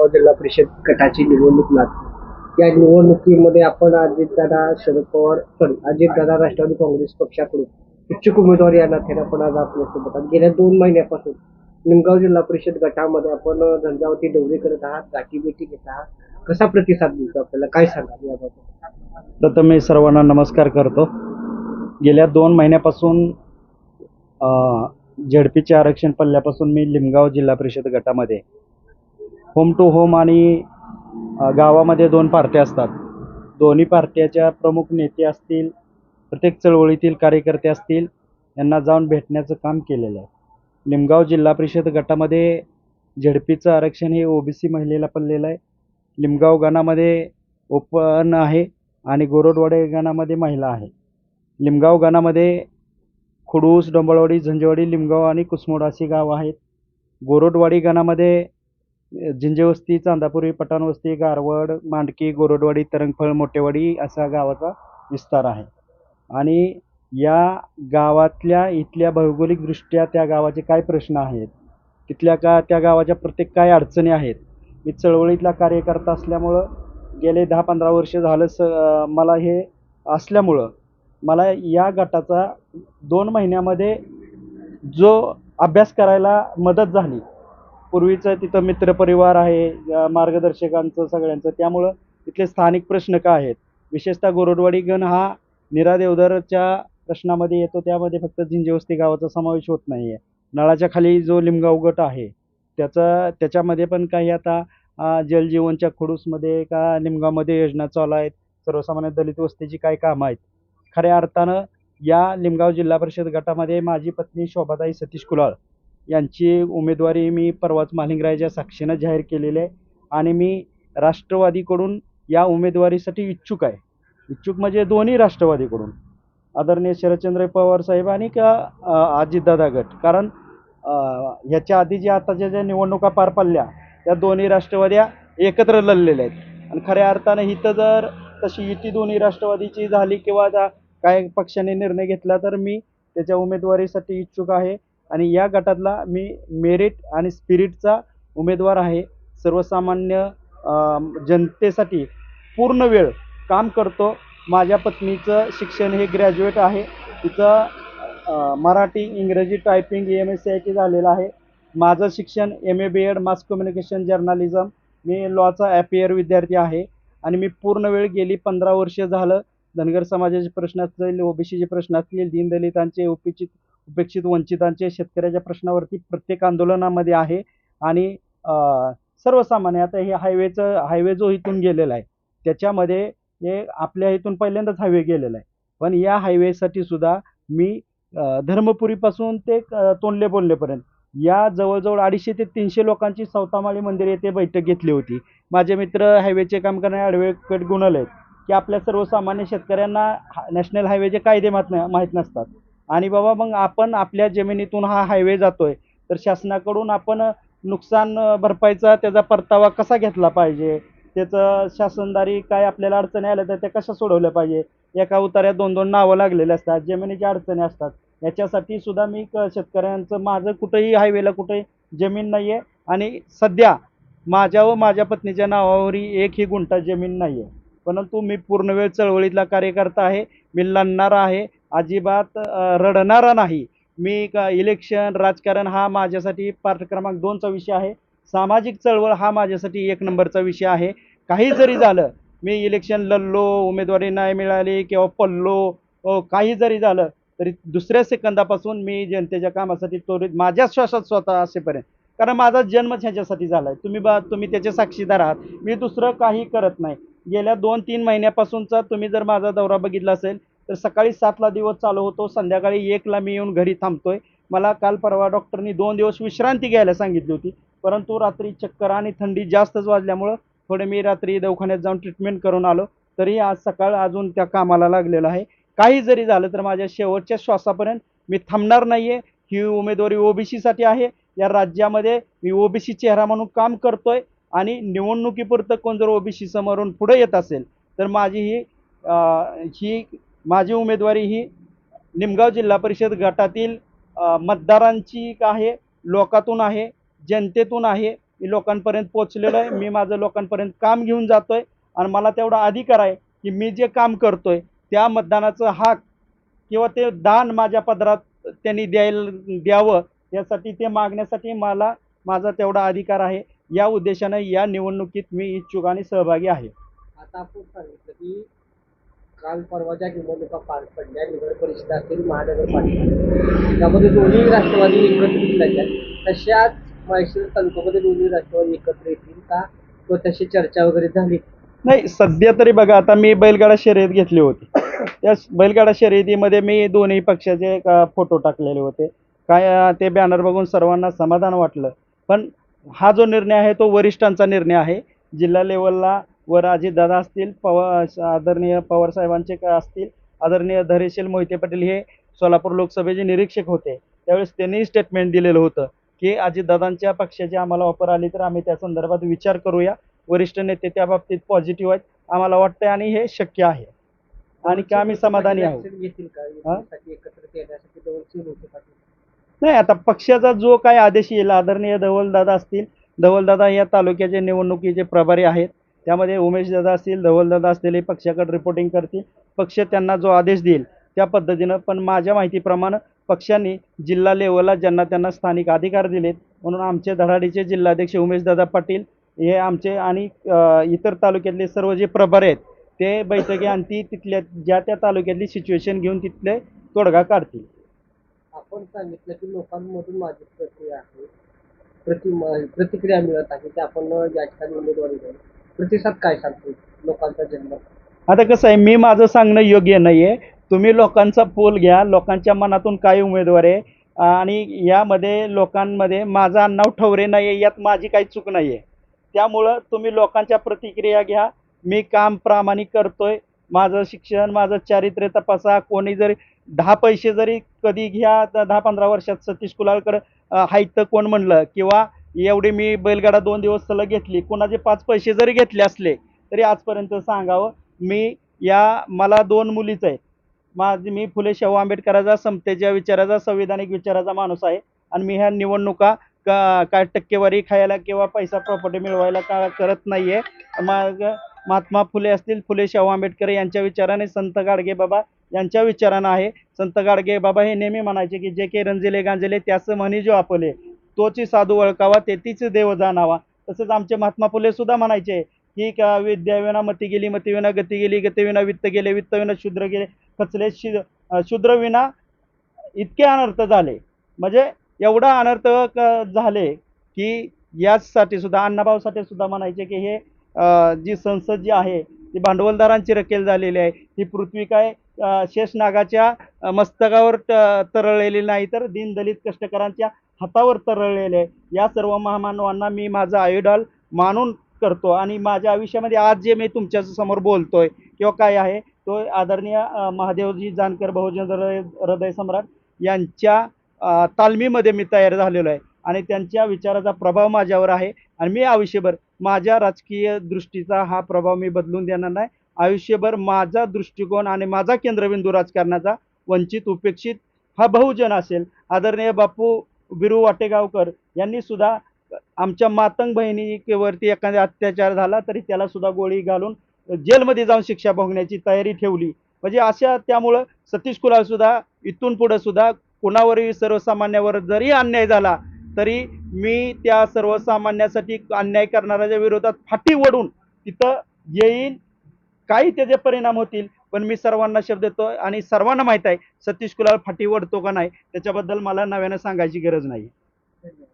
लिंगाव जिल्हा परिषद गटाची निवडणूक लागते। या निवडणुकीमध्ये आपण अजितदादा शरद पवार अजितदादा राष्ट्रवादी काँग्रेस पक्षाकडून इच्छुक उमेदवार या नात्याने आपण आज आपल्यासोबत आहात। गेल्या 2 महिन्यापासून लिंगाव जिल्हा परिषद गटामध्ये आपण झंझावती दौरे करत आहात, गाठीभेटी घेत आहात। कसा प्रतिसाद मिळतो आपल्याला, काय सांगाल याबाबत? प्रथम मी सर्वांना नमस्कार करतो। गेल्या 2 महिन्यापासून झेडपीचे आरक्षण पडल्यापासून मी लिंगाव जिल्हा परिषद गटामध्ये होम टू होम आणि गावामध्ये 2 पार्ट्या असतात, दोन्ही पार्ट्याच्या प्रमुख नेते असतील, प्रत्येक चळवळीतील कार्यकर्ते असतील, यांना जाऊन भेटण्याचं काम केलेलं आहे। लिंगाव जिल्हा परिषद गटामध्ये झेडपीचं आरक्षण हे ओबीसी महिलेला पडलेलं आहे। लिंगाव गणामध्ये ओपन आहे आणि गोरडवाडे गणामध्ये महिला आहे। लिंगाव गणामध्ये खुडूस, डोंबळवाडी, झंजेवाडी, लिंगाव आणि कुसमोड अशी गावं आहेत। गोरडवाडी गणामध्ये जिंजेवस्ती, चांदापुरी, पठाणवस्ती, गारवड, मांडकी, गोरडवाडी, तरंगफळ, मोठेवाडी असा गावाचा विस्तार आहे। आणि या गावातल्या इथल्या भौगोलिकदृष्ट्या त्या गावाचे काय प्रश्न आहेत, त्या गावाच्या प्रत्येक काय अडचणी आहेत। मी चळवळीतला कार्यकर्ता असल्यामुळं गेले 10-15 वर्ष झालं मला हे असल्यामुळं मला या गटाचा 2 महिन्यामध्ये जो अभ्यास करायला मदत झाली। पूर्वीचं तिथं मित्रपरिवार आहे मार्गदर्शकांचं सगळ्यांचं, त्यामुळं तिथले स्थानिक प्रश्न काय आहेत, विशेषतः गोरडवाडी गण हा नीरा देवधरच्या प्रश्नामध्ये येतो, त्यामध्ये फक्त जिंजेवस्ती गावाचा समावेश होत नाही आहे। नळाच्या खाली जो लिंगाव गट आहे त्याच्यामध्ये पण काही आता जलजीवनच्या खुडूसमध्ये का लिंगावमध्ये योजना चालू आहेत, सर्वसामान्य दलित वस्तीची काही कामं आहेत। खऱ्या अर्थानं या लिंगाव जिल्हा परिषद गटामध्ये माझी पत्नी शोभाताई सतीश कुलाळ यांची उमेदवारी मी परवाच मालिंगरायच्या साक्षीनं जाहीर केलेली आहे आणि मी राष्ट्रवादीकडून या उमेदवारीसाठी इच्छुक आहे। इच्छुक म्हणजे दोन्ही राष्ट्रवादीकडून, आदरणीय शरदचंद्र पवार साहेब आणि अजितदादा गट। कारण ह्याच्या आधी ज्या निवडणुका पार पडल्या त्या दोन्ही राष्ट्रवाद्या एकत्र लढलेल्या आहेत आणि खऱ्या अर्थानं इथं जर तशी युती दोन्ही राष्ट्रवादीची झाली किंवा काय पक्षाने निर्णय घेतला तर मी त्याच्या उमेदवारीसाठी इच्छुक आहे आणि या गटातला मी मेरिट आणि स्पिरिटचा उमेदवार आहे। सर्वसामान्य जनतेसाठी पूर्ण वेळ काम करतो। माझ्या पत्नीचं शिक्षण हे ग्रॅज्युएट आहे, तिचं मराठी, इंग्रजी, टायपिंग, MSc झालेलं आहे। माझं शिक्षण MA BEd mass communication journalism, मी लॉचा ॲपियर विद्यार्थी आहे आणि मी पूर्ण वेळ गेली 15 वर्ष झालं धनगर समाजाचे प्रश्न असतील, ओबीसीचे प्रश्न असतील, दीनदलितांचे, उपेक्षित वंचितांचे, शेतकऱ्याच्या प्रश्नावरती प्रत्येक आंदोलनामध्ये आहे। आणि सर्वसामान्य आता हे हायवे जो इथून गेलेला आहे त्याच्यामध्ये हे आपल्या इथून पहिल्यांदाच हायवे गेलेला आहे, पण या हायवेसाठी सुद्धा मी धर्मपुरीपासून ते तोंडले बोललेपर्यंत या जवळजवळ 250 ते 300 लोकांची सौतामाळी मंदिर येथे बैठक घेतली होती। माझे मित्र हायवेचे काम करणारे ॲडव्होकेट गुणल आहेत की आपल्या सर्वसामान्य शेतकऱ्यांना नॅशनल हायवेचे कायदे माहीत नसतात आणि बाबा मग आपण आपल्या जमिनीतून हा हायवे जातोय तर शासनाकडून आपण नुकसान भरपाईचा त्याचा परतावा कसा घेतला पाहिजे, त्याचं शासनदारी काय आपल्याला अडचणी आल्या तर त्या कशा सोडवल्या पाहिजे। एका उतार्यात 2-2 नावं लागलेले असतात, जमिनीच्या अडचणी असतात, याच्यासाठी सुद्धा मी शेतकऱ्यांचं, माझं कुठंही हायवेला कुठेही जमीन नाही आहे आणि सध्या माझ्या व माझ्या पत्नीच्या नावावरही 1ही गुंठा जमीन नाही आहे, परंतु मी पूर्ण वेळ चळवळीतला कार्यकर्ता आहे। मी लढणारा आहे, अजिबात रडणारा नाही। मी इलेक्शन राजकारण हा माझ्यासाठी पार्ट क्रमांक 2चा विषय आहे, सामाजिक चळवळ हा माझ्यासाठी 1 नंबरचा विषय आहे। काही जरी झालं, मी इलेक्शन लढलो, उमेदवारी नाही मिळाली किंवा पडलो, काही जरी झालं तरी दुसऱ्या सेकंदापासून मी जनतेच्या कामासाठी त्वरित माझ्या श्वासात स्वतः असेपर्यंत, कारण माझा जन्मच ह्याच्यासाठी झाला आहे। तुम्ही त्याचे साक्षीदार आहात, मी दुसरं काही करत नाही। गेल्या 2-3 महिन्यापासूनचा तुम्ही जर माझा दौरा बघितला असेल तर सकाळी 7ला दिवस चालू होतो, संध्याकाळी 1ला मी येऊन घरी थांबतोय। मला काल परवा डॉक्टरनी 2 दिवस विश्रांती घ्यायला सांगितली होती, परंतु रात्री चक्कर आणि थंडी जास्तच वाजल्यामुळं थोडे मी रात्री दवाखान्यात जाऊन ट्रीटमेंट करून आलो, तरी आज सकाळ अजून त्या कामाला लागलेलं आहे। काही जरी झालं तर माझ्या शेवटच्या श्वासापर्यंत मी थांबणार नाही आहे। ही उमेदवारी ओबीसीसाठी आहे, या राज्यामध्ये मी ओबीसी चेहरा म्हणून काम करतोय आणि निवडणुकीपुरतं कोण जर ओबीसी समोरून पुढे येत असेल तर माझी उमेदवारी ही लिंगाव जिल्हा परिषद गटातील मतदारांची आहे, लोकातून आहे, जनतेतून आहे मी लोकांपर्यंत पोहोचलेलो आहे. मी माझं लोकांपर्यंत काम घेऊन जातोय आणि मला तेवढा अधिकार आहे की मी जे काम करतोय त्या मतदानाचं हक किंवा ते दान माझ्या पदरात त्यांनी द्यावं यासाठी ते मागण्यासाठी मला माझा तेवढा अधिकार आहे. या उद्देशाने या निवडणुकीत मी इच्छुक आणि सहभागी आहे. आता आपण सांगितलं की काल परवा ज्या निवडणुका पार पडल्या, नगर परिषद असेल, महानगरपालिका, त्यामध्ये दोन्ही राष्ट्रवादी एकत्रित झाल्या. तशाच म्हैसूर तालुक्यामध्ये दोन्ही राष्ट्रवादी एकत्र येतील का, किंवा तशी चर्चा वगैरे झाली? नाही, सध्या तरी बघा, आता मी बैलगाडा शर्यत घेतली होती. त्या बैलगाडा शर्यतीमध्ये मी दोन्ही पक्षाचे फोटो टाकलेले होते. ते बॅनर बघून सर्वांना समाधान वाटलं. पण हा जो निर्णय आहे तो वरिष्ठांचा निर्णय आहे. जिल्हा लेवलला वर अजितदादा असतील, आदरणीय पवार साहेबांचे असतील, आदरणीय धैर्यशील मोहिते पाटील हे सोलापूर लोकसभेचे निरीक्षक होते. त्यावेळेस त्यांनी स्टेटमेंट दिलेलं होतं की अजितदादांच्या पक्षाची आम्हाला ऑफर आली तर आम्ही त्या संदर्भात विचार करूया. वरिष्ठ नेते त्या बाबतीत पॉझिटिव्ह आहेत आम्हाला वाटतंय आणि हे शक्य आहे आणि का आम्ही समाधानी आहोत. घेतील का युतीसाठी एकत्रित येण्यासाठी जवळचे होते पाटील? नाही, आता पक्षाचा जो काय आदेश येईल, आदरणीय धवलदादा असतील, धवलदादा या तालुक्याचे निवडणुकीचे प्रभारी आहेत. त्यामध्ये उमेशदादा असतील, धवलदादा असतील, हे पक्षाकडे रिपोर्टिंग करतील. पक्ष त्यांना जो आदेश देईल त्या पद्धतीनं. पण माझ्या माहितीप्रमाणे पक्षांनी जिल्हा लेवलला ज्यांना त्यांना स्थानिक अधिकार दिलेत, म्हणून आमचे धडाडीचे जिल्हाध्यक्ष उमेशदादा पाटील हे आमचे आणि इतर तालुक्यातले सर्व जे प्रभारी आहेत ते बैठकी आणतील, तिथल्या ज्या त्या तालुक्यातली सिच्युएशन घेऊन तिथले तोडगा काढतील. आपण सांगितलं की लोकांमधून माझी प्रक्रिया आहे, प्रतिक्रिया मिळत आहे की आपण या ठिकाणी उमेदवारी देऊ. प्रतिसाद काय सांगतो लोकांचा जन्म? आता कसं आहे, मी माझं सांगणं योग्य नाही आहे. तुम्ही लोकांचा पोल घ्या, लोकांच्या मनातून काय उमेदवार आहे आणि यामध्ये लोकांमध्ये माझं आडनाव ठवरे नाही आहे, यात माझी काही चूक नाही आहे. त्यामुळं तुम्ही लोकांच्या प्रतिक्रिया घ्या. मी काम प्रामाणिक करतोय. माझं शिक्षण, माझं चारित्र्य तपासा. कोणी जरी 10 पैसे जरी कधी घ्या, तर 10-15 वर्षात सतीश कुलाळकर आहेत तर कोण म्हणलं, किंवा एवढी मी बैलगाडा 2 दिवस सलग घेतली, कोणाचे 5 पैसे जरी घेतले असले तरी आजपर्यंत सांगावं, मला 2 मुलीच आहेत. मी फुले शाहू आंबेडकराचा, समतेच्या विचाराचा, संविधानिक विचाराचा माणूस आहे आणि मी ह्या निवडणुका काय टक्केवारी खायला किंवा पैसा प्रॉपर्टी मिळवायला का करत नाही आहे. मग महात्मा फुले असतील, फुले शाहू आंबेडकर यांच्या विचाराने, संत गाडगे बाबा यांच्या विचारानं आहे. संत गाडगे बाबा हे नेहमी म्हणायचे की जे के रंजिले गांजले त्यास म्हणी जो आपले, तोची साधू ओळखावा तेथीच देव जाणावा. तसंच आमचे महात्मा फुले सुद्धा म्हणायचे की विद्याविना मती गेली, मतीविना गती गेली, गतीविना वित्त गेले, वित्तविना शूद्र गेले, खचले शूद्रविना इतके अनर्थ झाले. म्हणजे एवढा अनर्थ झाले की याचसाठी सुद्धा अण्णाभाऊ साठे सुद्धा म्हणायचे की हे जी संसद जी आहे ती भांडवलदारांची रकेल झालेली आहे. ही पृथ्वी काय शेषनागाच्या मस्तकावर तरळलेली नाही, तर दीनदलित कष्टकरांच्या हातावर तरळलेले आहे. या सर्व महामानवांना मी माझा आयडॉल मानून करतो आणि माझ्या आयुष्यामध्ये आज जे मी तुमच्या समोर बोलतोय किंवा काय आहे, तो आदरणीय महादेवजी जानकर, बहुजन हृदय सम्राट यांच्या तालमीमध्ये मी तयार झालेलो आहे आणि त्यांच्या विचाराचा प्रभाव माझ्यावर आहे आणि मी आयुष्यभर माझ्या राजकीय दृष्टीचा हा प्रभाव मी बदलून देणार नाही. आयुष्यभर माझा दृष्टिकोन आणि माझा केंद्रबिंदू राजकारणाचा वंचित, उपेक्षित हा बहुजन असेल. आदरणीय बापू बिरू वाटेगावकर यांनी सुद्धा आमच्या मातंग बहिणीवरती एखादा अत्याचार झाला तरी त्याला सुद्धा गोळी घालून जेलमध्ये जाऊन शिक्षा भोगण्याची तयारी ठेवली. म्हणजे अशा, त्यामुळं सतीश कुलाळ सुद्धा इथून पुढे सुद्धा कुणावरही, सर्वसामान्यावर जरी अन्याय झाला तरी मी त्या सर्वसामान्यासाठी अन्याय करणाऱ्याच्या विरोधात फाटी ओढून तिथं येईन. काही त्याचे परिणाम होतील, पण मी सर्वांना शब्द देतो आणि सर्वांना माहीत आहे सतीश कुलाळ फाटी ओढतो का नाही, त्याच्याबद्दल मला नव्यानं सांगायची गरज नाही. धन्यवाद.